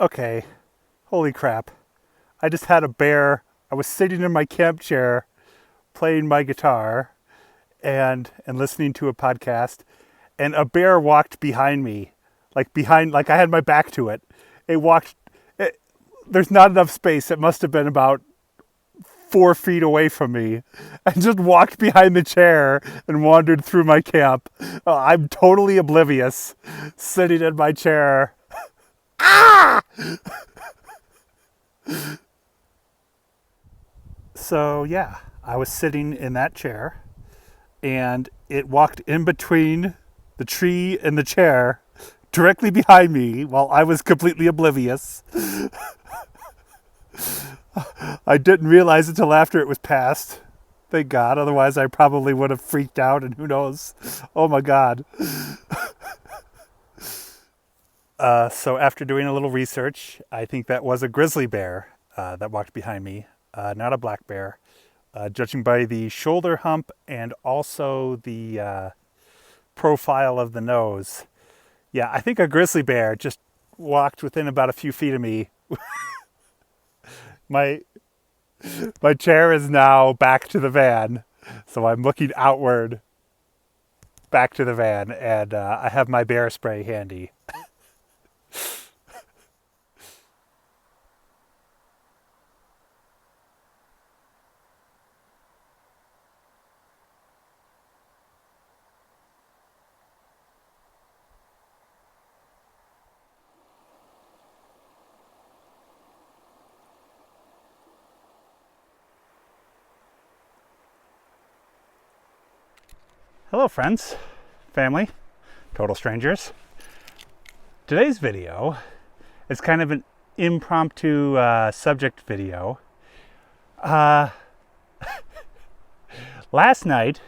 Okay, holy crap. I just had a bear. I was sitting in my camp chair playing my guitar and listening to a podcast, and a bear walked behind me. Like I had my back to it. There's not enough space. It must have been about 4 feet away from me. I just walked behind the chair and wandered through my camp. I'm totally oblivious, sitting in my chair. Ah! So yeah, I was sitting in that chair and it walked in between the tree and the chair directly behind me while I was completely oblivious. I didn't realize until after it was past. Thank God, otherwise I probably would have freaked out and who knows. Oh my God. So after doing a little research, I think that was a grizzly bear that walked behind me, not a black bear. Judging by the shoulder hump and also the profile of the nose. Yeah, I think a grizzly bear just walked within about a few feet of me. My chair is now back to the van, so I'm looking outward back to the van, and I have my bear spray handy. Hello friends, family, total strangers. Today's video is kind of an impromptu subject video. Last night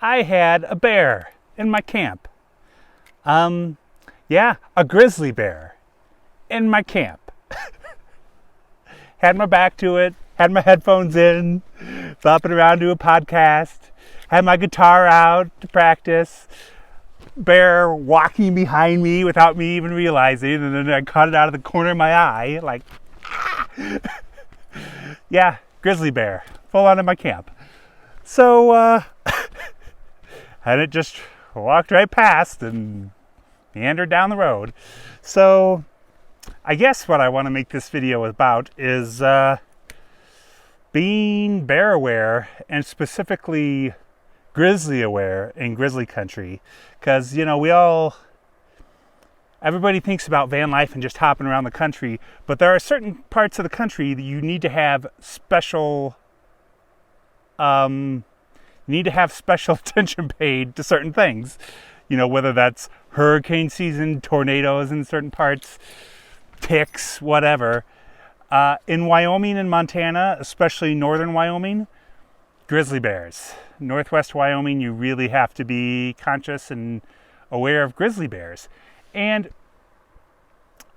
I had a bear in my camp. Yeah, a grizzly bear in my camp. Had my back to it, had my headphones in, bopping around to a podcast. Had my guitar out to practice. Bear walking behind me without me even realizing, and then I caught it out of the corner of my eye, like, ah! Yeah, grizzly bear, full on in my camp. So, and it just walked right past and meandered down the road. So, I guess what I want to make this video about is being bear aware, and specifically grizzly aware in grizzly country, because everybody thinks about van life and just hopping around the country, but there are certain parts of the country that you need to have special attention paid to certain things, whether that's hurricane season, tornadoes in certain parts, ticks, whatever. In Wyoming and Montana, especially northern Wyoming, grizzly bears. Northwest Wyoming, you really have to be conscious and aware of grizzly bears. And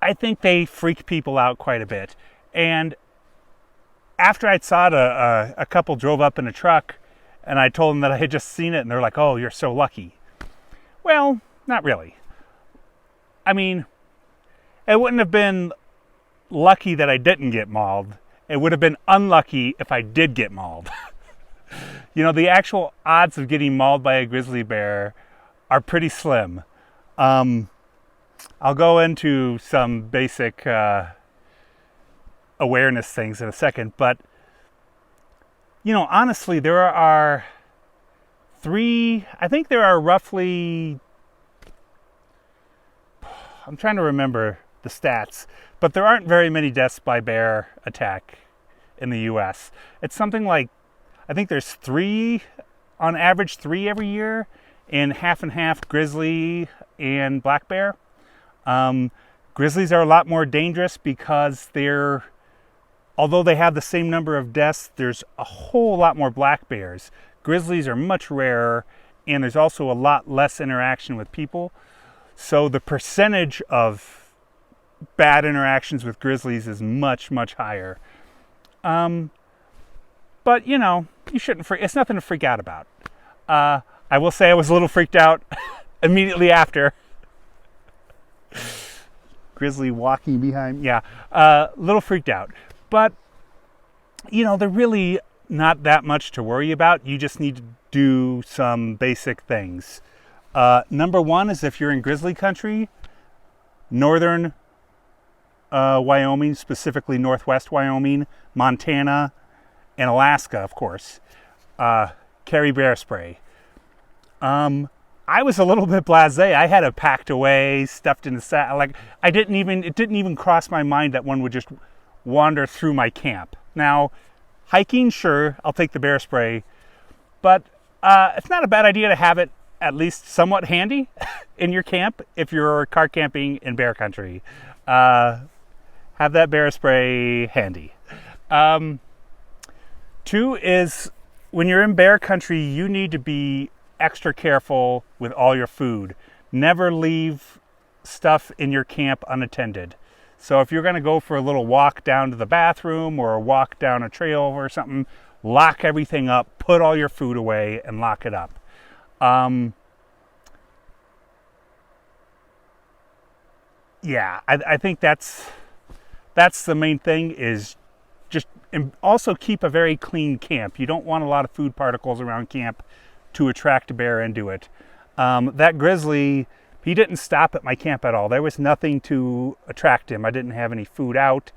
I think they freak people out quite a bit. And after I saw it, a couple drove up in a truck, and I told them that I had just seen it, and they're like, "Oh, you're so lucky." Well, not really. I mean, it wouldn't have been lucky that I didn't get mauled. It would have been unlucky if I did get mauled. The actual odds of getting mauled by a grizzly bear are pretty slim. I'll go into some basic awareness things in a second, but honestly, there are roughly, I'm trying to remember the stats, but there aren't very many deaths by bear attack in the US. It's something like, I think there's on average 3 every year, in half and half grizzly and black bear. Grizzlies are a lot more dangerous because although they have the same number of deaths, there's a whole lot more black bears. Grizzlies are much rarer, and there's also a lot less interaction with people. So the percentage of bad interactions with grizzlies is much, much higher. But, you know, it's nothing to freak out about. I will say I was a little freaked out immediately after. Grizzly walking behind, yeah, a little freaked out. But, you know, they're really not that much to worry about. You just need to do some basic things. Number one is if you're in grizzly country, northern Wyoming, specifically northwest Wyoming, Montana, and Alaska, of course, carry bear spray. I was a little bit blasé. I had it packed away, stuffed in the sack. Like it didn't even cross my mind that one would just wander through my camp. Now, hiking, sure, I'll take the bear spray, but it's not a bad idea to have it at least somewhat handy in your camp if you're car camping in bear country. Have that bear spray handy. Two is when you're in bear country, you need to be extra careful with all your food. Never leave stuff in your camp unattended. So if you're going to go for a little walk down to the bathroom or a walk down a trail or something, lock everything up, put all your food away, and lock it up. Yeah, I think that's the main thing, is just also keep a very clean camp. You don't want a lot of food particles around camp to attract a bear into it. That grizzly, he didn't stop at my camp at all. There was nothing to attract him. I didn't have any food out.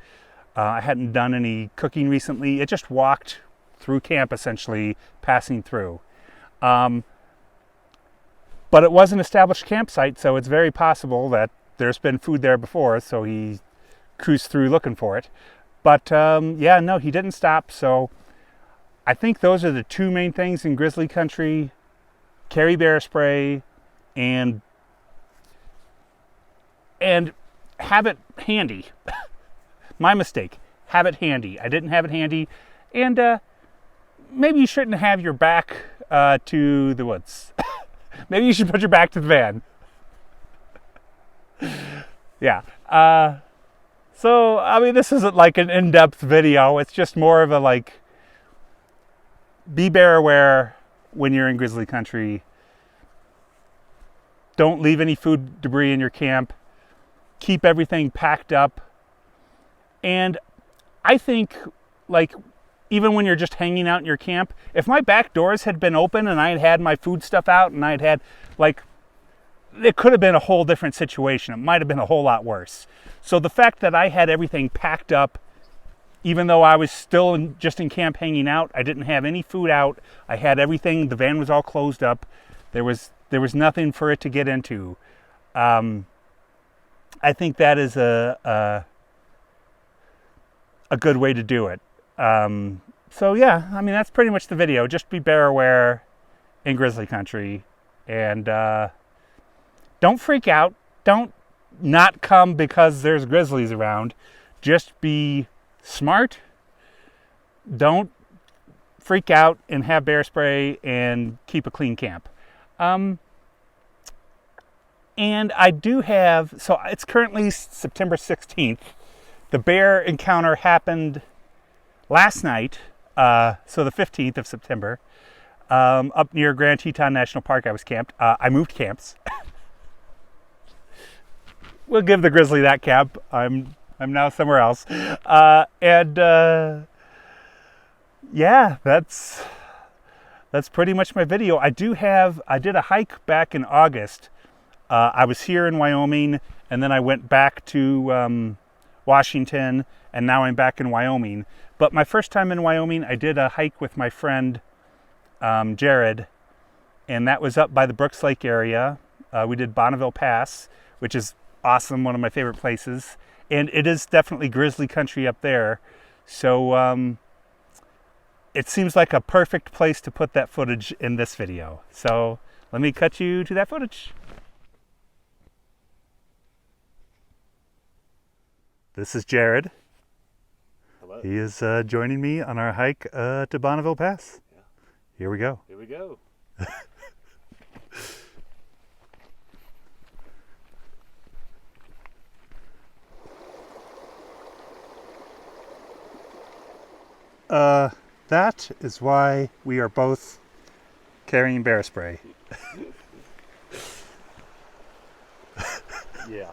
I hadn't done any cooking recently. It just walked through camp, essentially, passing through. But it was an established campsite, so it's very possible that there's been food there before, so he cruised through looking for it. But yeah, no, he didn't stop. So I think those are the two main things in grizzly country: carry bear spray and have it handy. My mistake. Have it handy. I didn't have it handy. And maybe you shouldn't have your back to the woods. Maybe you should put your back to the van. Yeah. So, I mean, this isn't like an in-depth video. It's just more of a like, be bear aware when you're in grizzly country. Don't leave any food debris in your camp. Keep everything packed up. And I think, like, even when you're just hanging out in your camp, if my back doors had been open and I had had my food stuff out and I'd had, like, it could have been a whole different situation. It might have been a whole lot worse. So the fact that I had everything packed up, even though I was still just in camp hanging out, I didn't have any food out. I had everything. The van was all closed up. There was nothing for it to get into. I think that is a good way to do it. So yeah, I mean, that's pretty much the video. Just be bear aware in grizzly country, and don't freak out. Don't not come because there's grizzlies around. Just be smart. Don't freak out and have bear spray and keep a clean camp. And I do have, so it's currently September 16th. The bear encounter happened last night, so the 15th of September, up near Grand Teton National Park. I was camped. I moved camps. We'll give the grizzly that camp. I'm now somewhere else. Yeah, that's pretty much my video. I did a hike back in August. I was here in Wyoming, and then I went back to Washington, and now I'm back in Wyoming. But my first time in Wyoming, I did a hike with my friend Jared, and that was up by the Brooks Lake area. We did Bonneville Pass, which is awesome, one of my favorite places. And it is definitely grizzly country up there. So it seems like a perfect place to put that footage in this video. So let me cut you to that footage. This is Jared. Hello. He is joining me on our hike to Bonneville Pass. Yeah. Here we go. Here we go. That is why we are both carrying bear spray. Yeah.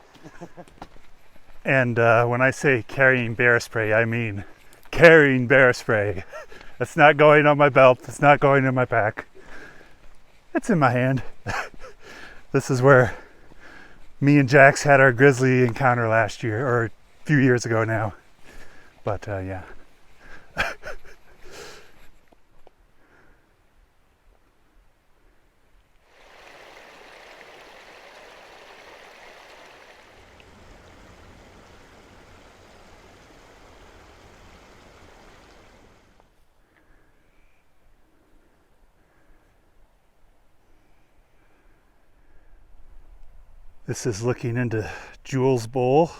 And when I say carrying bear spray, I mean carrying bear spray. That's not going on my belt. It's not going in my pack. It's in my hand. This is where me and Jax had our grizzly encounter last year, or a few years ago now. But yeah. This is looking into Jules Bowl.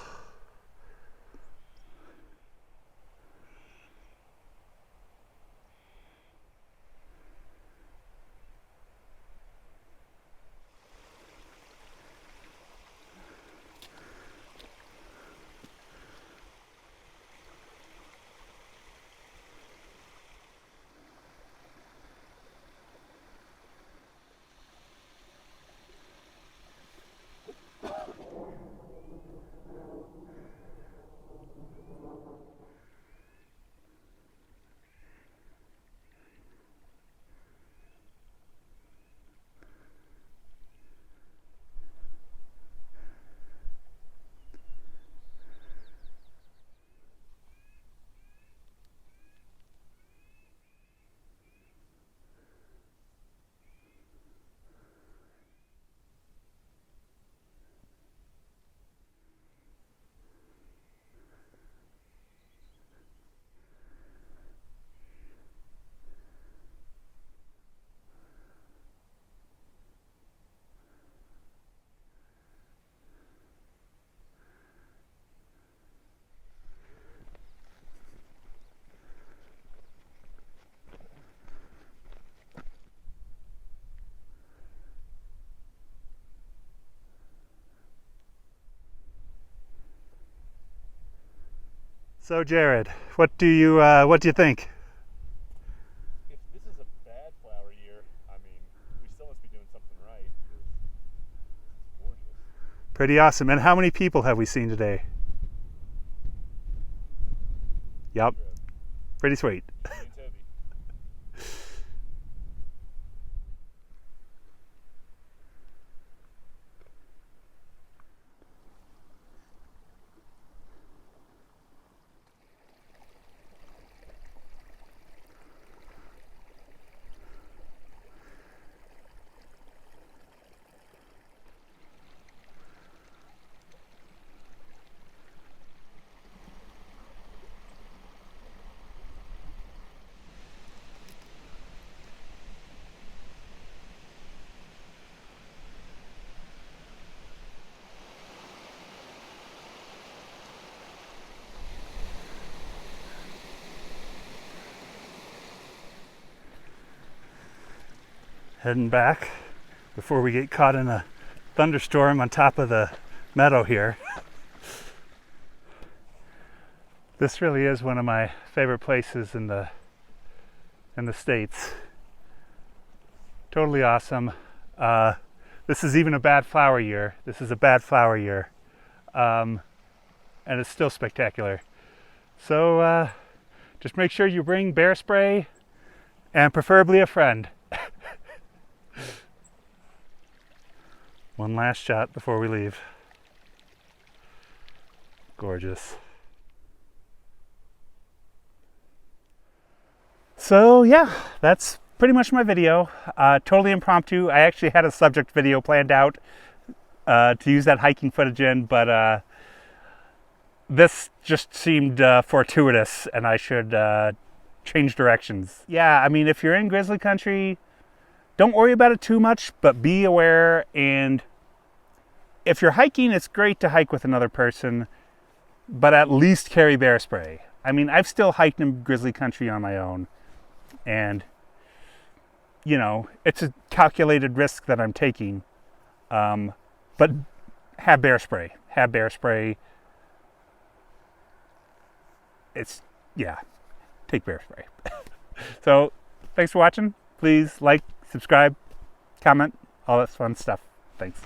So Jared, what do you think? If this is a bad flower year, I mean, we still must be doing something right. It's gorgeous. Pretty awesome. And how many people have we seen today? Yup. Pretty sweet. Me and Toby. Heading back before we get caught in a thunderstorm on top of the meadow here. This really is one of my favorite places in the States. Totally awesome. This is even a bad flower year. This is a bad flower year. And it's still spectacular. So just make sure you bring bear spray and preferably a friend. One last shot before we leave. Gorgeous. So yeah, that's pretty much my video. Totally impromptu. I actually had a subject video planned out to use that hiking footage in, but this just seemed fortuitous and I should change directions. Yeah, I mean, if you're in grizzly country, don't worry about it too much, but be aware. And if you're hiking, it's great to hike with another person. but at least carry bear spray. I mean, I've still hiked in grizzly country on my own, and you know, it's a calculated risk that I'm taking. But have bear spray. Have bear spray. It's, yeah, take bear spray. So, thanks for watching. Please like, subscribe, comment, all that fun stuff. Thanks.